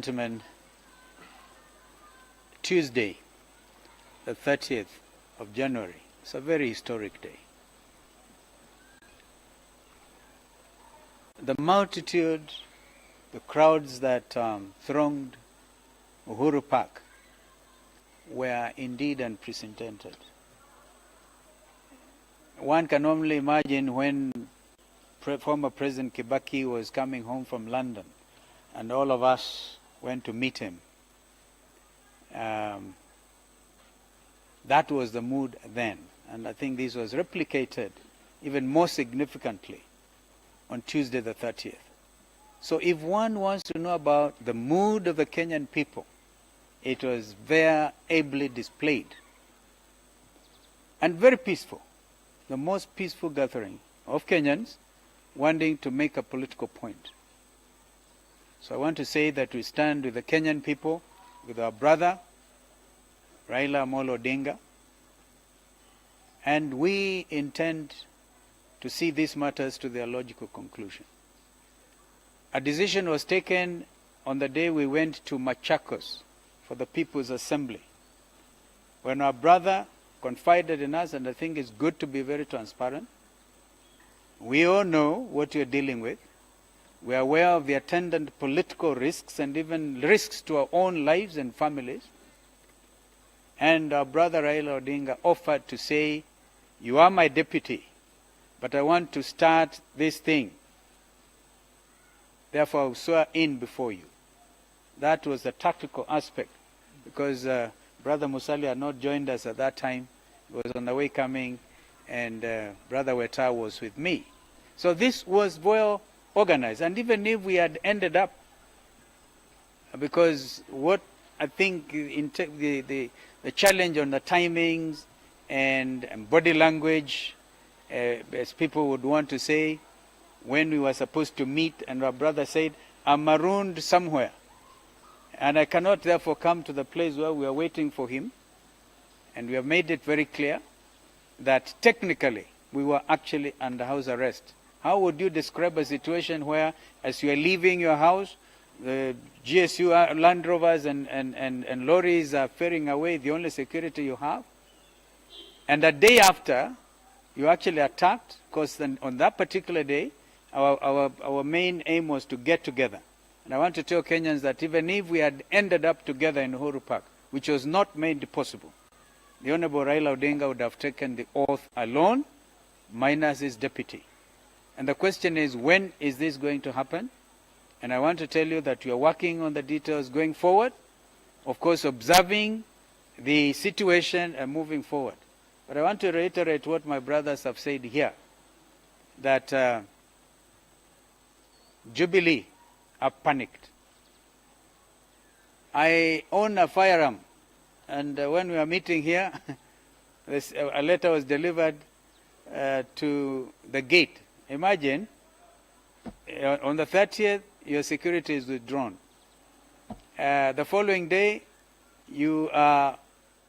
Gentlemen, Tuesday, the 30th of January, it's a very historic day. The multitude, the crowds that thronged Uhuru Park were indeed unprecedented. One can only imagine when former President Kibaki was coming home from London and all of us went to meet him. That was the mood then, and I think this was replicated even more significantly on Tuesday the 30th. So if one wants to know about the mood of the Kenyan people, it was very ably displayed and very peaceful, the most peaceful gathering of Kenyans wanting to make a political point. So I want to say that we stand with the Kenyan people, with our brother, Raila Amolo Odinga, and we intend to see these matters to their logical conclusion. A decision was taken on the day we went to Machakos for the People's Assembly, when our brother confided in us, and I think it's good to be very transparent. We all know what we're dealing with. We are aware of the attendant political risks and even risks to our own lives and families. And our brother Raila Odinga offered to say, you are my deputy, but I want to start this thing. Therefore, I will swear in before you. That was the tactical aspect, because Brother Musali had not joined us at that time. He was on the way coming, and Brother Weta was with me. So this was well organized. And even if we had ended up, because what I think the challenge on the timings and body language, as people would want to say, when we were supposed to meet, and our brother said, I'm marooned somewhere, and I cannot therefore come to the place where we are waiting for him. And we have made it very clear that technically we were actually under house arrest. How would you describe a situation where, as you are leaving your house, the GSU Land Rovers and lorries are ferrying away the only security you have? And a day after, you actually attacked, because on that particular day, our main aim was to get together. And I want to tell Kenyans that even if we had ended up together in Uhuru Park, which was not made possible, the Honorable Raila Odinga would have taken the oath alone, minus his deputy. And the question is, when is this going to happen? And I want to tell you that we are working on the details going forward, of course observing the situation and moving forward. But I want to reiterate what my brothers have said here, that Jubilee are panicked. I own a firearm, and when we were meeting here, a letter was delivered to the gate. Imagine, on the 30th, your security is withdrawn. The following day, you are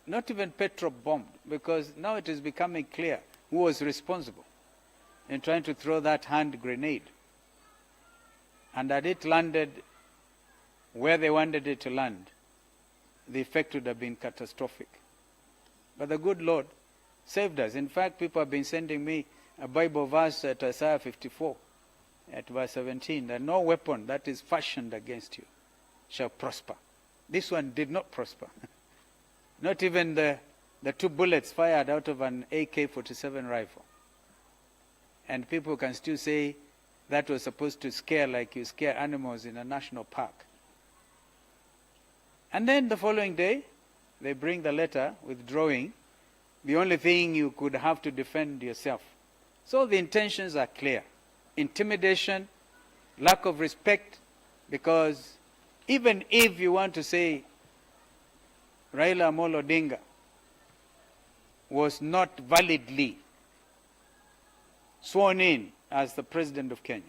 not even petrol-bombed, because now it is becoming clear who was responsible in trying to throw that hand grenade. And had it landed where they wanted it to land, the effect would have been catastrophic. But the good Lord saved us. In fact, people have been sending me a Bible verse at Isaiah 54, at verse 17, that no weapon that is fashioned against you shall prosper. This one did not prosper. Not even the 2 bullets fired out of an AK-47 rifle. And people can still say that was supposed to scare like you scare animals in a national park. And then the following day, they bring the letter withdrawing the only thing you could have to defend yourself. So the intentions are clear. Intimidation, lack of respect, because even if you want to say Raila Amolo Odinga was not validly sworn in as the President of Kenya,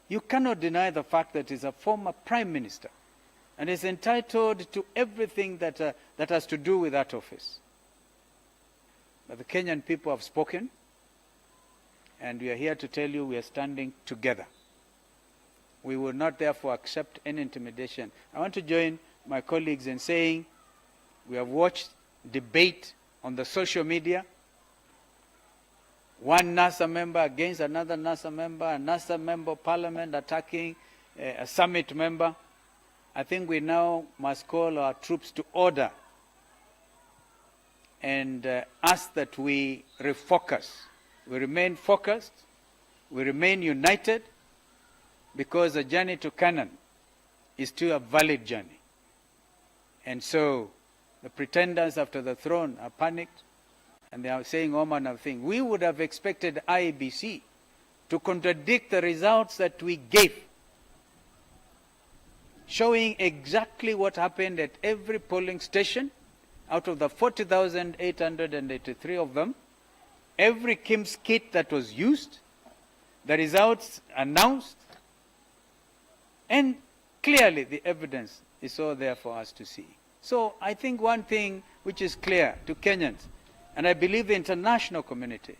you cannot deny the fact that he's a former Prime Minister and is entitled to everything that has to do with that office. But the Kenyan people have spoken, and we are here to tell you we are standing together. We will not therefore accept any intimidation. I want to join my colleagues in saying we have watched debate on the social media. One NASA member against another NASA member, a NASA member of parliament attacking a summit member. I think we now must call our troops to order and ask that we refocus. We remain focused, we remain united, because the journey to Canaan is still a valid journey. And so the pretenders after the throne are panicked, and they are saying all manner of things. We would have expected IEBC to contradict the results that we gave, showing exactly what happened at every polling station. Out of the 40,883 of them, every KIMS kit that was used, the results announced, and clearly the evidence is all there for us to see. So I think one thing which is clear to Kenyans, and I believe the international community,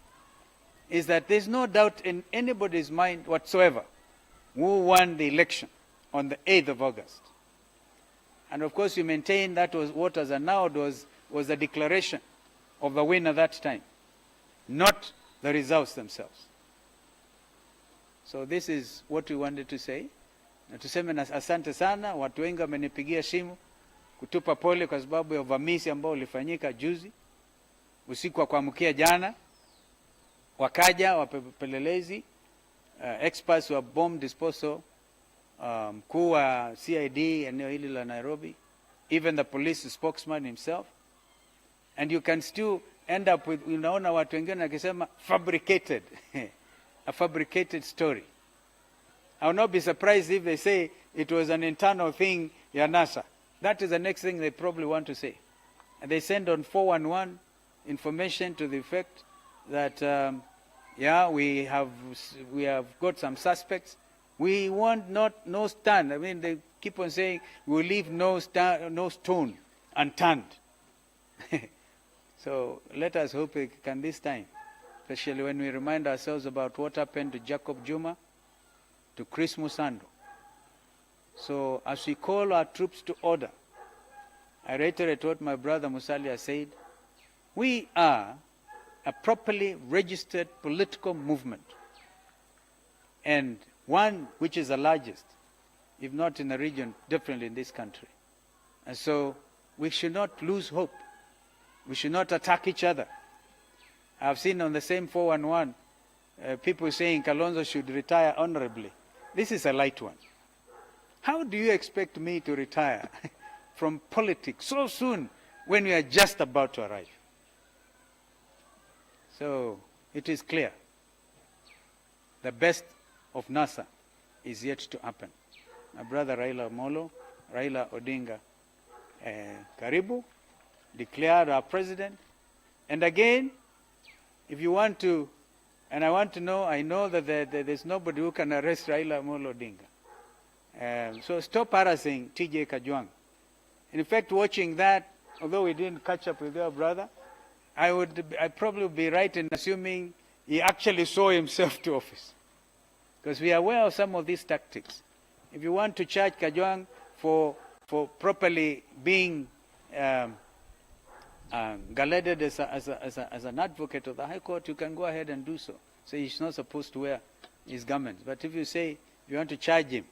is that there's no doubt in anybody's mind whatsoever who won the election on the 8th of August. And of course, we maintain that was what was announced was the declaration of the winner that time, not the results themselves. So this is what we wanted to say. Na tuseme na asante sana, watu wengi wamenipigia simu kutupa pole kwa sababu ya uvamizi ambao ulifanyika juzi usiku wa kuamkia jana. Wakaja wapelelezi, experts wa bomb disposal, mkuu wa CID eneo hili la Nairobi, even the police spokesman himself, and you can still end up with, unaona watu wengine wakisema fabricated a fabricated story. I will not be surprised if they say it was an internal thing ya NASA. That is the next thing they probably want to say. And they send on 411 information to the effect that yeah, we have got some suspects. We want no stand. I mean, they keep on saying we'll leave no stone unturned. So let us hope it can this time, especially when we remind ourselves about what happened to Jacob Juma, to Chris Musando. So as we call our troops to order, I reiterate what my brother Musalia said. We are a properly registered political movement, and one which is the largest, if not in the region, definitely in this country. And so we should not lose hope. We should not attack each other. I've seen on the same 411 people saying Kalonzo should retire honorably. This is a light one. How do you expect me to retire from politics so soon when we are just about to arrive? So it is clear. The best of NASA is yet to happen. My brother Raila Odinga, Karibu, declared our president. And again, if you want to, and I want to know, I know that there's nobody who can arrest Raila Amolo Odinga. So stop harassing TJ Kajwang. In fact, watching that, although we didn't catch up with your brother, I'd probably be right in assuming he actually saw himself to office. Because we are aware of some of these tactics. If you want to charge Kajwang for properly being galeded as an advocate of the High Court, you can go ahead and do so. So he's not supposed to wear his garments. But if you say you want to charge him